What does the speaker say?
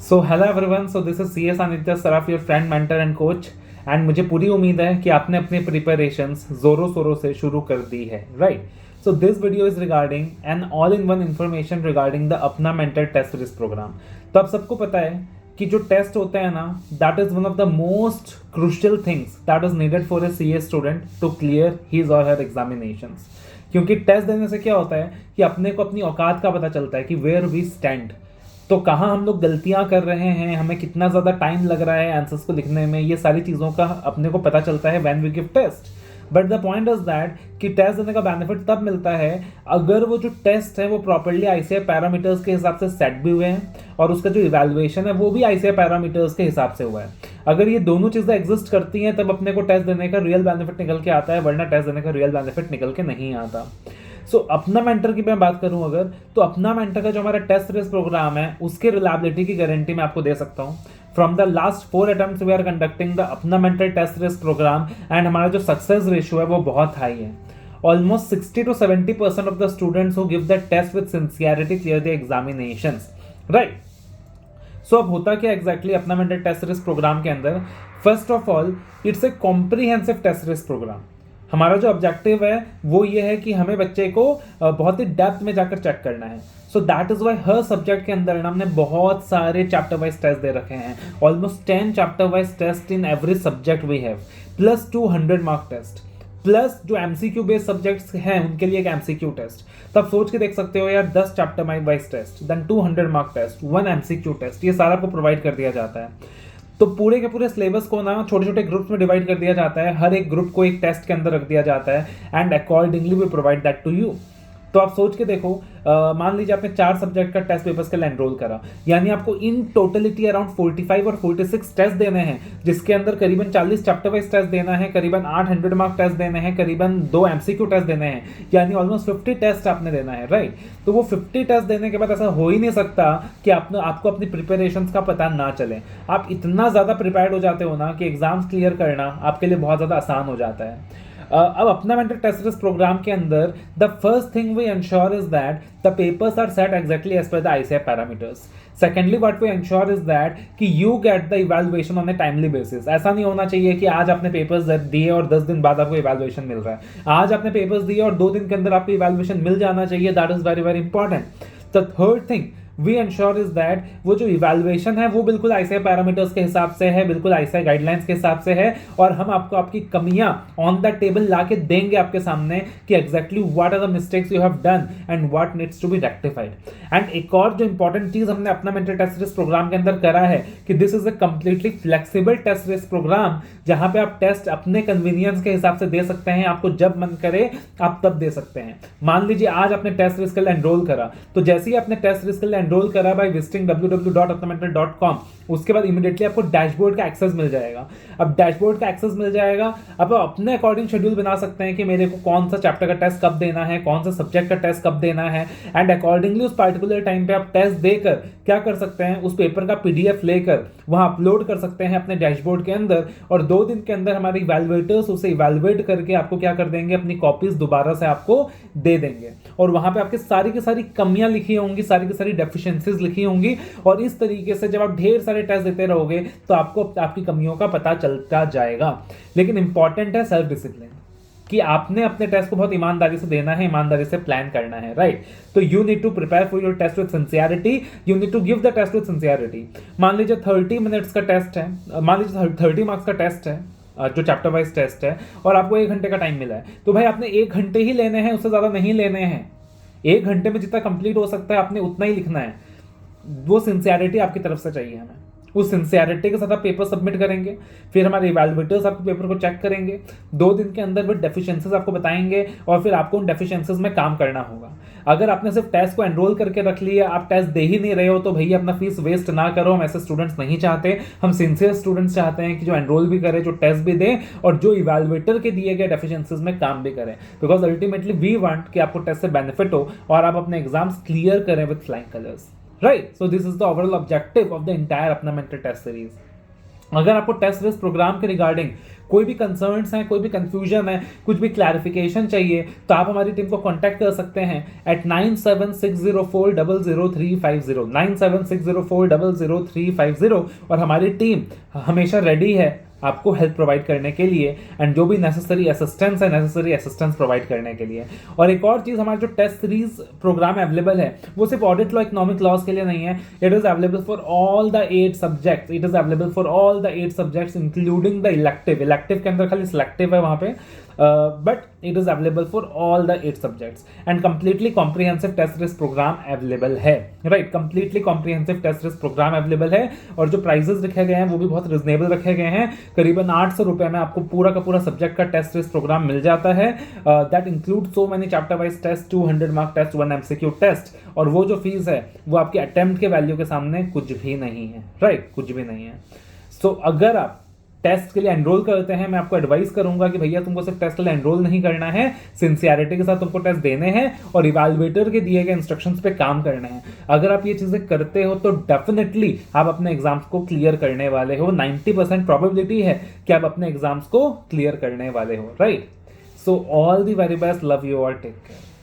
So hello everyone, so this is C S Aditya Saraf, your friend mentor and coach. And मुझे पूरी उम्मीद है कि आपने अपनी प्रिपरेशंस जोरों शोरों से शुरू कर दी है, right. So this video is regarding an all in one information regarding the अपना मेंटर टेस्ट सीरीज प्रोग्राम। तो आप सबको पता है कि जो टेस्ट होते हैं ना, that is one of the most crucial things that is needed for a C A student to clear his और हर एग्जामिनेशंस। क्योंकि टेस्ट देने से क्या होता है कि अपने को अपनी औकात का पता चलता है कि वेयर वी स्टैंड, तो कहाँ हम लोग गलतियां कर रहे हैं, हमें कितना ज़्यादा टाइम लग रहा है आंसर्स को लिखने में, ये सारी चीज़ों का अपने को पता चलता है when we give test. But the point is that कि टेस्ट देने का बेनिफिट तब मिलता है अगर वो जो टेस्ट है वो प्रॉपरली आईसीआई पैरामीटर्स के हिसाब से सेट भी हुए हैं और उसका जो इवैल्यूएशन है वो भी आईसीआई पैरामीटर्स के हिसाब से हुआ है। अगर ये दोनों चीज़ें एग्जिस्ट करती हैं तब अपने को टेस्ट देने का रियल बेनिफिट निकल के आता है, वरना टेस्ट देने का रियल बेनिफिट निकल के नहीं आता। सो अपना मेंटर की मैं बात करूं अगर, तो अपना मेंटर का जो हमारा टेस्ट सीरीज प्रोग्राम है उसके रिलायबिलिटी की गारंटी मैं आपको दे सकता हूं। From the last 4 attempts we are conducting the अपना mentor test series program and हमारा जो सक्सेस रेशियो है वो बहुत हाई है। Almost 60 to 70% of the students who give the test with sincerity clear the examinations, right. So अब होता क्या एग्जैक्टली अपना मेंटर टेस्ट सीरीज प्रोग्राम के अंदर? First of all, it's a comprehensive test series program. हमारा जो objective है वो ये है कि हमें बच्चे को बहुत ही डेप्थ में जाकर चेक करना है। सो दैट इज वाई हर सब्जेक्ट के अंदर ना हमने बहुत सारे चैप्टर वाइज टेस्ट दे रखे हैं। Almost 10 chapter wise test in every subject we have, plus 200 mark test, plus जो एमसीक्यू बेस्ड सब्जेक्ट्स हैं उनके लिए एक एमसीक्यू टेस्ट। तो आप सोच के देख सकते हो यार, 10 chapter wise test, then 200 mark test, 1 MCQ test, ये सारा आपको प्रोवाइड कर दिया जाता है। तो पूरे के पूरे सिलेबस को ना छोटे छोटे ग्रुप्स में डिवाइड कर दिया जाता है, हर एक ग्रुप को एक टेस्ट के अंदर रख दिया जाता है and accordingly we provide that to you. तो आप सोच के देखो, मान लीजिए आपने 4 सब्जेक्ट का टेस्ट पेपर्स के लिए एनरोल करा, यानी आपको इन टोटलिटी अराउंड 45 और 46 टेस्ट देने हैं, जिसके अंदर करीबन 40 चैप्टर वाइज टेस्ट देना है, करीबन 800 मार्क टेस्ट देने हैं, करीबन 2 एमसीक्यू टेस्ट देने हैं, यानी ऑलमोस्ट 50 टेस्ट आपने देना है, राइट। तो वो 50 टेस्ट देने के बाद ऐसा हो ही नहीं सकता कि आपको अपनी प्रिपरेशंस का पता ना चले। आप इतना ज़्यादा प्रिपेयर्ड हो जाते हो ना कि एग्जाम्स क्लियर करना आपके लिए बहुत ज़्यादा आसान हो जाता है। अब अपना मेंटर टेस्ट सीरीज प्रोग्राम के अंदर the first thing we ensure is that the papers are set exactly as per the ICI parameters. Secondly what we ensure is that कि you get the evaluation on a timely basis. ऐसा नहीं होना चाहिए कि आज आपने papers दिए और 10 दिन बाद आपको इवैल्यूएशन मिल रहा है। आज आपने पेपर्स दिए और 2 दिन के अंदर आपको इवैल्यूएशन मिल जाना चाहिए। That is very very important. The third thing we ensure is that वो जो इवैल्यूएशन है वो बिल्कुल आईसीआई पैरामीटर्स के हिसाब से है, बिल्कुल आईसीआई गाइडलाइंस के हिसाब से है, और हम आपको आपकी कमियां ऑन द टेबल ला के देंगे आपके सामने कि exactly what are the mistakes you have done and what needs to be rectified. And एक और जो इंपॉर्टेंट चीज हमने अपना मेंटर टेस्ट सीरीज प्रोग्राम के अंदर करा है कि this is a completely flexible test series program, जहां पे आप टेस्ट अपने कन्वीनियंस के हिसाब से दे सकते हैं, आपको जब मन करे आप तब दे सकते हैं। मान लीजिए आज आपने टेस्ट सीरीज के लिए एनरोल करा, तो जैसे ही आपने टेस्ट सीरीज के लिए एनरोल करा बाय विजिटिंग www.apnamentor.com, उसके बाद इमीडिएटली आपको डैशबोर्ड का एक्सेस मिल जाएगा। अब डैशबोर्ड का एक्सेस मिल जाएगा, अब आप अपने अकॉर्डिंग शेड्यूल बना सकते हैं कि मेरे को कौन सा चैप्टर का टेस्ट कब देना है, कौन सा सब्जेक्ट का टेस्ट कब देना है, एंड अकॉर्डिंगली उस पर्टिकुलर टाइम पे आप टेस्ट देकर क्या कर सकते हैं, उस पेपर का पीडीएफ लेकर वहां अपलोड कर सकते हैं अपने डैशबोर्ड के अंदर, और 2 दिन के अंदर हमारे इवैल्यूएटर्स उसे इवैल्यूएट करके आपको क्या कर देंगे, अपनी कॉपीज दोबारा से आपको दे देंगे, और वहां पे आपकी सारी की सारी कमियां लिखी होंगी, सारी की सारी डेफिशिएंसीज लिखी होंगी। और इस तरीके से जब आप ढेर सारे टेस्ट देते रहोगे तो आपको आपकी कमियों का पता चलता जाएगा। लेकिन इंपॉर्टेंट है सेल्फ डिसिप्लिन, कि आपने अपने टेस्ट को बहुत ईमानदारी से देना है, ईमानदारी से प्लान करना है, राइट। तो you need to prepare for your test with sincerity, you need to give the test with sincerity. मान लीजिए 30 मिनट्स का टेस्ट है, मान लीजिए 30 मार्क्स का टेस्ट है, जो चैप्टर वाइज टेस्ट है, और आपको 1 घंटे का टाइम मिला है, तो भाई आपने 1 घंटे ही लेने हैं, उससे ज्यादा नहीं लेने हैं। 1 घंटे में जितना कंप्लीट हो सकता है आपने उतना ही लिखना है। वो सिंसियरिटी आपकी तरफ से चाहिए हमें। उस सिंसियरिटी के साथ आप पेपर सबमिट करेंगे, फिर हमारे इवैल्यूएटर्स आपके पेपर को चेक करेंगे, 2 दिन के अंदर वो डेफिशिएंसीज आपको बताएंगे, और फिर आपको उन डेफिशिएंसीज में काम करना होगा। अगर आपने सिर्फ टेस्ट को एनरोल करके रख लिया, आप टेस्ट दे ही नहीं रहे हो, तो भैया अपना फीस वेस्ट ना करो। हम ऐसे स्टूडेंट्स नहीं चाहते, हम सिंसियर स्टूडेंट्स चाहते हैं कि जो एनरोल भी करे, जो टेस्ट भी दे, और जो इवैल्यूएटर के दिए गए डेफिशिएंसीज में काम भी करें, बिकॉज अल्टीमेटली वी वांट कि आपको टेस्ट से बेनिफिट हो और आप अपने एग्जाम्स क्लियर करें with flying colours, right? So this is the overall objective of the entire Apna Mentor test series. अगर आपको टेस्ट रिस्क प्रोग्राम के रिगार्डिंग कोई भी कंसर्न्स हैं, कोई भी कंफ्यूजन है, कुछ भी क्लैरिफिकेशन चाहिए, तो आप हमारी टीम को कांटेक्ट कर सकते हैं at 9760400350 9760400350 और हमारी टीम हमेशा रेडी है आपको हेल्प प्रोवाइड करने के लिए एंड जो भी नेसेसरी असिस्टेंस प्रोवाइड करने के लिए। और एक और चीज़, हमारा जो टेस्ट सीरीज प्रोग्राम अवेलेबल है वो सिर्फ ऑडिट लॉ इकोनॉमिक लॉज के लिए नहीं है, it is available for all the 8 subjects, including the elective के अंदर खाली सिलेक्टिव है वहाँ पे, but it is available for all the 8 subjects and completely comprehensive test risk program available है, right? completely comprehensive test risk program available है और जो प्राइजेस रखे गए हैं वो भी बहुत रिजनेबल रखे गए हैं। करीबन 800 रुपए में आपको पूरा का पूरा सब्जेक्ट का टेस्ट रिस्क प्रोग्राम मिल जाता है। That include so many chapter wise test, 200 mark test, 1 MCQ test, और वो जो फीस है वो आपके अटेम्प्ट के वैल्यू के सामने कुछ भी नहीं है, राइट? कुछ भी नहीं है। सो अगर आप टेस्ट के लिए एनरोल करते हैं, मैं आपको एडवाइस करूंगा कि भैया तुमको सिर्फ टेस्ट के लिए एनरोल नहीं करना है, सिंसियरिटी के साथ तुमको टेस्ट देने हैं और इवैल्यूएटर के दिए गए इंस्ट्रक्शंस पे काम करना है। अगर आप ये चीजें करते हो तो डेफिनेटली आप अपने एग्जाम्स को क्लियर करने वाले हो। 90% प्रोबेबिलिटी है कि आप अपने एग्जाम्स को क्लियर करने वाले हो, right? So all the very best, love you और टेक केयर।